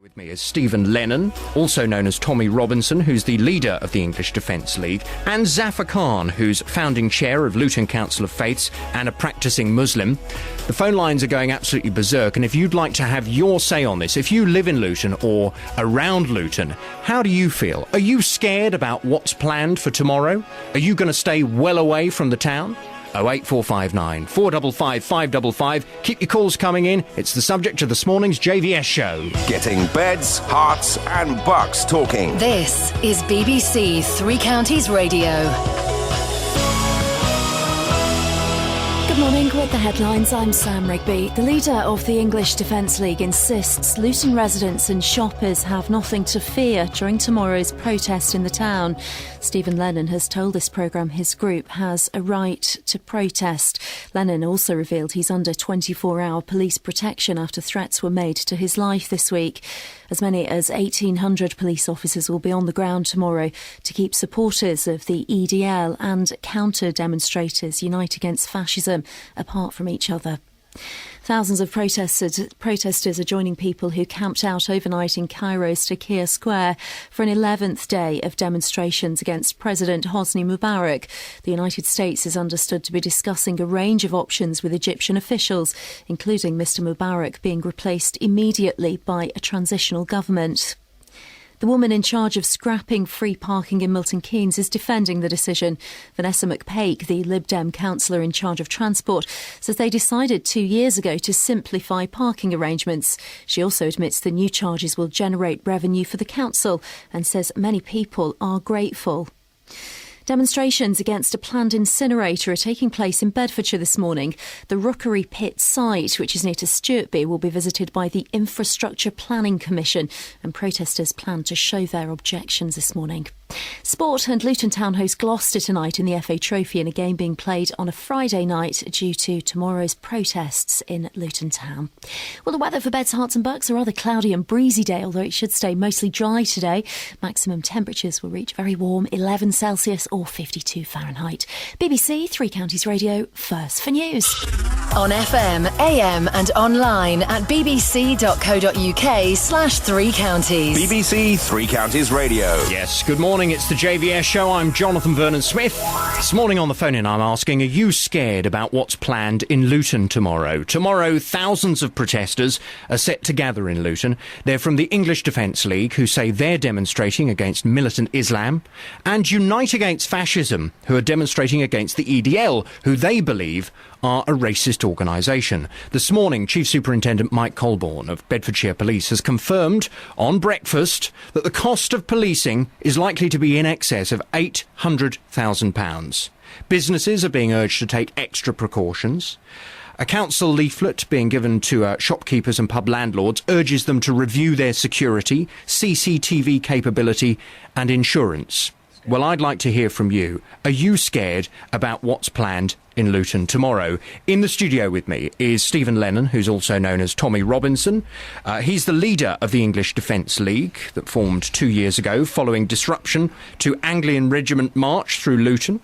With me is Stephen Lennon, also known as Tommy Robinson, who's the leader of the English Defence League, and Zafar Khan, who's founding chair of Luton Council of Faiths and a practising Muslim. The phone lines are going absolutely berserk, and if you'd like to have your say on this, if you live in Luton or around Luton, how do you feel? Are you scared about what's planned for tomorrow? Are you going to stay well away from the town? 08459 455 555. Keep your calls coming in. It's the subject of this morning's JVS show. Getting beds, hearts and bucks talking. This is BBC Three Counties Radio. Good morning. With the headlines, I'm Sam Rigby. The leader of the English Defence League insists Luton residents and shoppers have nothing to fear during tomorrow's protest in the town. Stephen Lennon has told this programme his group has a right to protest. Lennon also revealed he's under 24-hour police protection after threats were made to his life this week. As many as 1,800 police officers will be on the ground tomorrow to keep supporters of the EDL and counter-demonstrators unite against fascism apart from each other. Thousands of protesters are joining people who camped out overnight in Cairo's Tahrir Square for an 11th day of demonstrations against President Hosni Mubarak. The United States is understood to be discussing a range of options with Egyptian officials, including Mr Mubarak being replaced immediately by a transitional government. The woman in charge of scrapping free parking in Milton Keynes is defending the decision. Vanessa McPake, the Lib Dem councillor in charge of transport, says they decided 2 years ago to simplify parking arrangements. She also admits the new charges will generate revenue for the council and says many people are grateful. Demonstrations against a planned incinerator are taking place in Bedfordshire this morning. The Rookery Pit site, which is near to Sturtby, will be visited by the Infrastructure Planning Commission, and protesters plan to show their objections this morning. Sport, and Luton Town host Gloucester tonight in the FA Trophy in a game being played on a Friday night due to tomorrow's protests in Luton Town. Well, the weather for Beds, Herts and Bucks are rather cloudy and breezy day, although it should stay mostly dry today. Maximum temperatures will reach very warm 11 Celsius or 52 Fahrenheit. BBC Three Counties Radio, first for news. On FM, AM and online at bbc.co.uk/Three Counties. BBC Three Counties Radio. Yes, good morning. It's the JVS show. I'm Jonathan Vernon-Smith. This morning on the phone-in, I'm asking, are you scared about what's planned in Luton tomorrow? Tomorrow, thousands of protesters are set to gather in Luton. They're from the English Defence League, who say they're demonstrating against militant Islam, and Unite Against Fascism, who are demonstrating against the EDL, who they believe are a racist organisation. This morning, Chief Superintendent Mike Colborne of Bedfordshire Police has confirmed on breakfast that the cost of policing is likely to be in excess of £800,000. Businesses are being urged to take extra precautions. A council leaflet being given to shopkeepers and pub landlords urges them to review their security, CCTV capability and insurance. Well, I'd like to hear from you. Are you scared about what's planned in Luton tomorrow? In the studio with me is Stephen Lennon, who's also known as Tommy Robinson. He's the leader of the English Defence League that formed 2 years ago following disruption to Anglian Regiment March through Luton.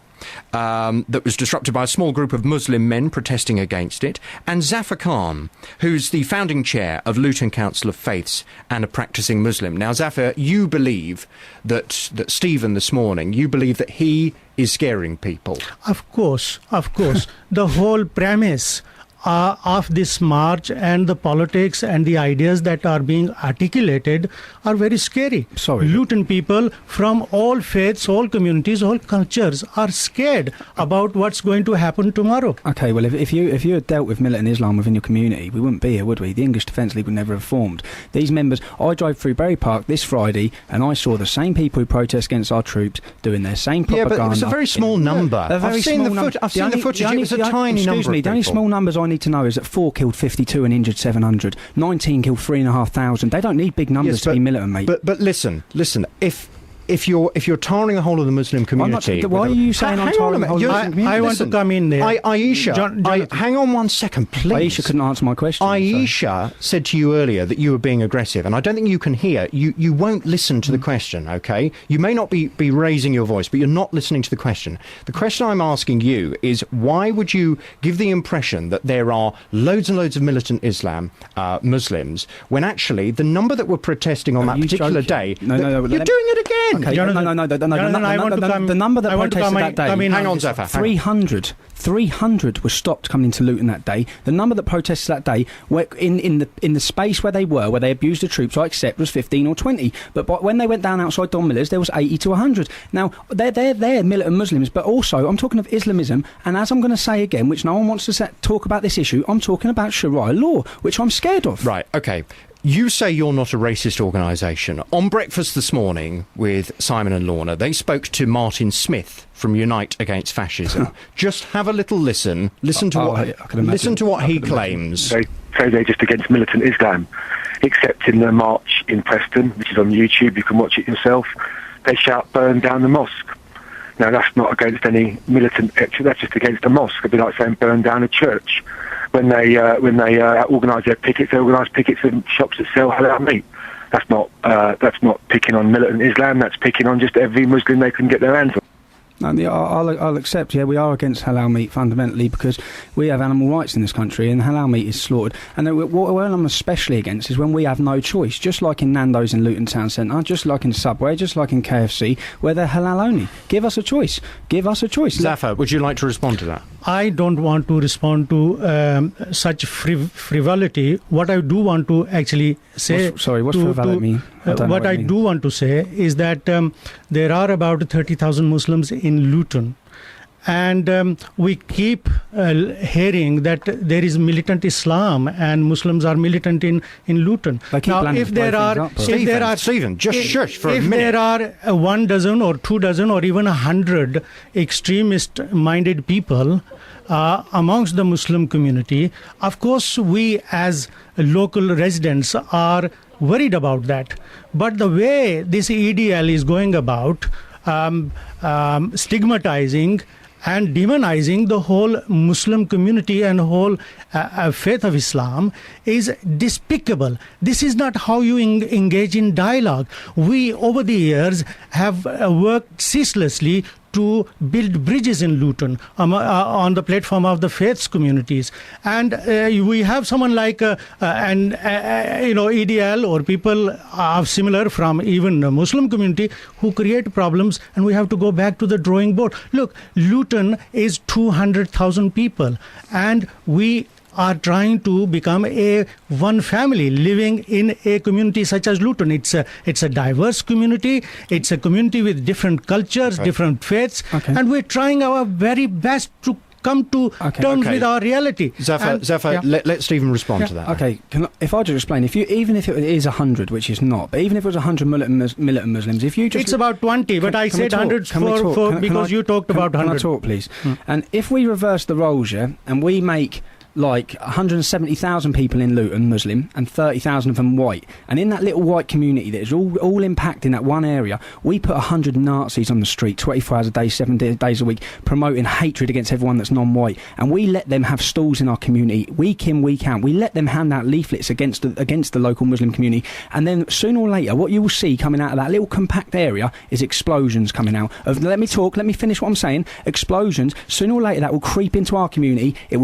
That was disrupted by a small group of Muslim men protesting against it, and Zafar Khan, who's the founding chair of Luton Council of Faiths and a practising Muslim. Now, Zafar, you believe that Stephen this morning, you believe that he is scaring people. Of course. The whole premise of this march and the politics and the ideas that are being articulated are very scary. Luton people from all faiths, all communities, all cultures are scared about what's going to happen tomorrow. Okay, well, if you had dealt with militant Islam within your community, we wouldn't be here, would we? The English Defence League would never have formed. These members, I drove through Bury Park this Friday and I saw the same people who protest against our troops doing their same propaganda. Yeah, but it was a very small number. I've seen the footage. It was a tiny number of people. The only small numbers I need to know is that 4 killed 52 and injured 700. 19 killed 3,500. They don't need big numbers to be militant, mate. But listen. If if you're tarring the whole of the Muslim community, why are you saying I'm tarring the whole of the Muslim community? I want to come in there. Aisha, hang on one second, please. Aisha couldn't answer my question. Aisha said to you earlier that you were being aggressive, and I don't think you can hear. You won't listen to the question, okay? You may not be raising your voice, but you're not listening to the question. The question I'm asking you is, why would you give the impression that there are loads and loads of militant Muslims, when actually the number that were protesting on that particular day... No, you're doing it again! Okay, the number that protested that day... Hang on, Zafar. 300 were stopped coming into Luton that day. The number that protested that day, in the space where they abused the troops, I accept, was 15 or 20. But when they went down outside Don Miller's, there was 80 to 100. Now, they're militant Muslims, but also I'm talking of Islamism, and as I'm going to say again, which no one wants to talk about this issue, I'm talking about Sharia law, which I'm scared of. Right, okay. You say you're not a racist organisation. On Breakfast this morning with Simon and Lorna, they spoke to Martin Smith from Unite Against Fascism. Just have a little listen. Listen to what he claims. They say they're just against militant Islam, except in the march in Preston, which is on YouTube. You can watch it yourself. They shout, "Burn down the mosque." Now, that's not against any militant action. That's just against a mosque. It'd be like saying burn down a church. When they organise their pickets, they organise pickets in shops that sell halal meat. That's not picking on militant Islam. That's picking on just every Muslim they can get their hands on. I'll accept, we are against halal meat fundamentally because we have animal rights in this country and halal meat is slaughtered. And what I'm especially against is when we have no choice, just like in Nando's in Luton Town Centre, just like in Subway, just like in KFC, where they're halal only. Give us a choice. Zafar, would you like to respond to that? I don't want to respond to such frivolity. What I do want to actually say... What's frivolity mean? What I do want to say is that there are about 30,000 Muslims in Luton. And we keep hearing that there is militant Islam and Muslims are militant in Luton. Now, if there are Stephen, just shush for a minute. If there are 1 dozen or 2 dozen or even 100 extremist-minded people amongst the Muslim community, of course we as local residents are worried about that. But the way this EDL is going about stigmatizing and demonizing the whole Muslim community and whole faith of Islam is despicable. This is not how you engage in dialogue. We, over the years, have worked ceaselessly to build bridges in Luton on the platform of the faiths communities. And we have someone like EDL or people are similar from even the Muslim community who create problems, and we have to go back to the drawing board. Look, Luton is 200,000 people, and we are trying to become one family living in a community such as Luton. It's a diverse community. It's a community with different cultures, different faiths, and we're trying our very best to come to terms with our reality. Zafar, let Stephen respond to that. Okay, if I just explain, even if it is 100, which is not, but even if it was 100 militant Muslims, if you just... It's about 20, but I said 100 because you talked about 100. Can I talk, please? And if we reverse the roles, and we make like 170,000 people in Luton Muslim and 30,000 of them white, and in that little white community that is all impacting that one area, we put 100 Nazis on the street 24 hours a day, 7 days a week, promoting hatred against everyone that's non-white, and we let them have stalls in our community week in, week out. We let them hand out leaflets against the local Muslim community, and then sooner or later what you will see coming out of that little compact area is explosions coming out of... Let me finish what I'm saying. Explosions, sooner or later that will creep into our community. It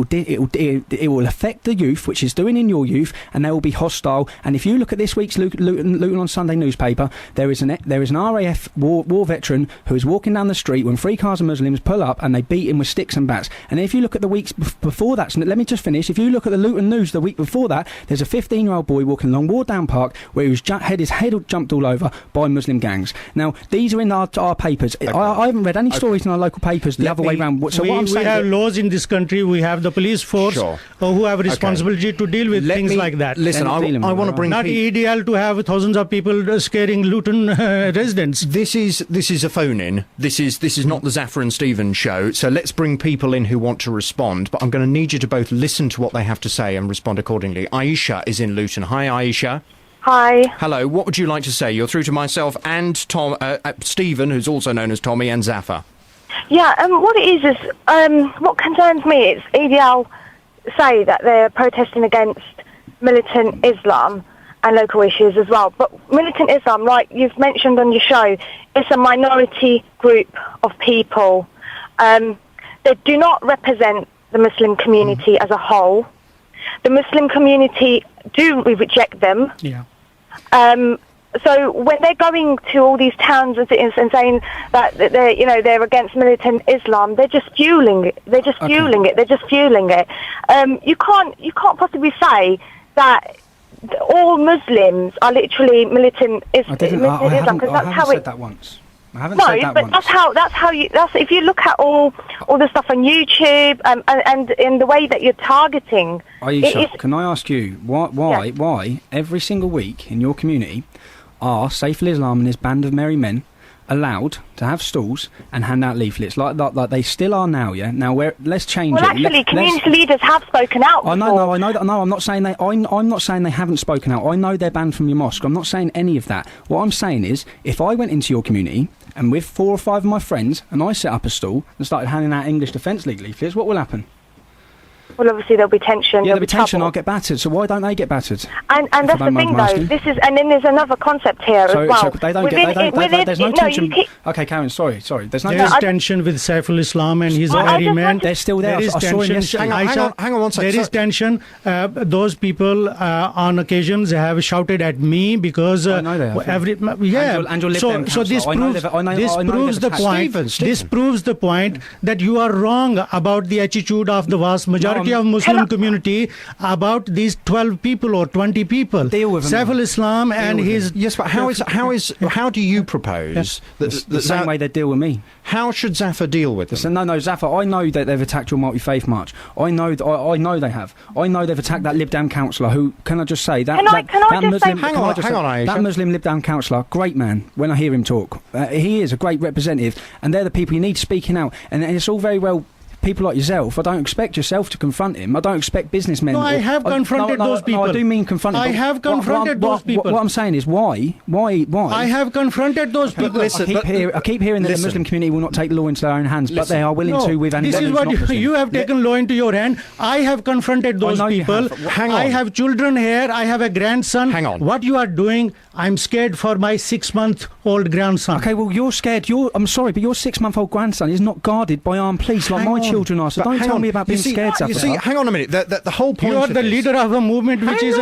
will affect the youth, which is doing in your youth, and they will be hostile. And if you look at this week's Luton on Sunday newspaper, there is an RAF war veteran who is walking down the street when 3 cars of Muslims pull up and they beat him with sticks and bats. And if you look at the weeks before that, so let me just finish. If you look at the Luton News the week before that, there's a 15-year-old boy walking along Wardown Park where his head jumped all over by Muslim gangs. Now, these are in our papers. I haven't read any stories in our local papers the other way around. So what I'm saying, we have laws in this country. We have the police force who have a responsibility to deal with things like that. Listen, I want to bring... Not ideal to have thousands of people scaring Luton residents. This is a phone-in. This is not the Zafar and Stephen show, so let's bring people in who want to respond, but I'm going to need you to both listen to what they have to say and respond accordingly. Aisha is in Luton. Hi, Aisha. Hi. Hello, what would you like to say? You're through to myself and Stephen, who's also known as Tommy, and Zafar. Yeah, what it is what concerns me is EDL say that they're protesting against militant Islam and local issues as well. But militant Islam, like you've mentioned on your show, is a minority group of people. They do not represent the Muslim community as a whole. The Muslim community do reject them. Yeah. So when they're going to all these towns and cities and saying that they're against militant Islam, they're just fueling it. They're just fueling it. You can't possibly say that all Muslims are literally militant Islam. I haven't said that once. I haven't said that once. That's if you look at all the stuff on YouTube and in the way that you're targeting. Aisha, can I ask you why every single week in your community are Saif al-Islam and his band of merry men allowed to have stalls and hand out leaflets like they still are now? Yeah. Now let's change it. Well, actually, community leaders have spoken out. I know. I'm not saying I'm not saying they haven't spoken out. I know they're banned from your mosque. I'm not saying any of that. What I'm saying is, if I went into your community and with 4 or 5 of my friends and I set up a stall and started handing out English Defence League leaflets, what will happen? Well, obviously there'll be tension. Yeah, there'll be tension. I'll get battered. So why don't they get battered? And that's the thing, though. And then there's another concept here as well. So they don't there's no tension. Okay, Karen. Sorry. There's tension with Saif al-Islam and his merry men. They're still there. There is tension. Hang on one second. There is tension. Those people on occasions have shouted at me because I know they have. So this proves the point. This proves the point that you are wrong about the attitude of the vast majority of Muslim community about these 12 people or 20 people. Deal with Saif al-Islam and his... Yes, but how do you propose that the same way they deal with me? How should Zafar deal with them? No, Zafar, I know that they've attacked your multi-faith march. I know they have. I know they've attacked that Lib Dem councillor who, can I just say, that Muslim Lib Dem councillor, great man, when I hear him talk. He is a great representative, and they're the people you need speaking out. And it's all very well... People like yourself, I don't expect yourself to confront him. I don't expect businessmen... No, I have confronted those people. No, I do mean confronted. I have confronted those people. What I'm saying is, why? I have confronted those people. I keep hearing that the Muslim community will not take the law into their own hands, but they are willing to with... This is what you have taken law into your hand. I have confronted those people. Hang on. I have children here. I have a grandson. Hang on. What you are doing, I'm scared for my 6-month-old grandson. Okay, well, you're scared. I'm sorry, but your 6-month-old grandson is not guarded by armed police like my children are. So don't tell me about being scared, Zafar. You see, hang on a minute. The whole point. You are the leader of a movement which is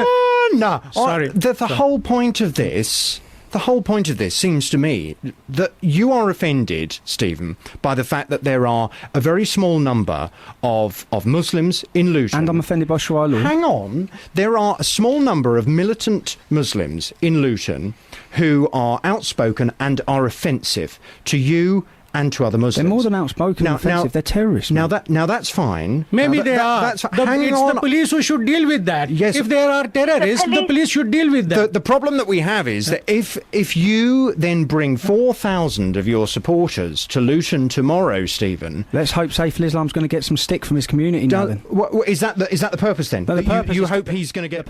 no. Sorry. The whole point of this. The whole point of this seems to me that you are offended, Stephen, by the fact that there are a very small number of Muslims in Luton. And I'm offended by Sharia law. Hang on. There are a small number of militant Muslims in Luton who are outspoken and are offensive to you and to other Muslims. They're more than outspoken and offensive. They're terrorists. Now that's fine. Maybe they are. It's the police who should deal with that. Yes. If there are terrorists, the police should deal with that. The problem that we have is that if you then bring 4,000 of your supporters to Luton tomorrow, Stephen... Let's hope Saif al-Islam's going to get some stick from his community now then. Is that the purpose then? No, the purpose you hope he's going to get...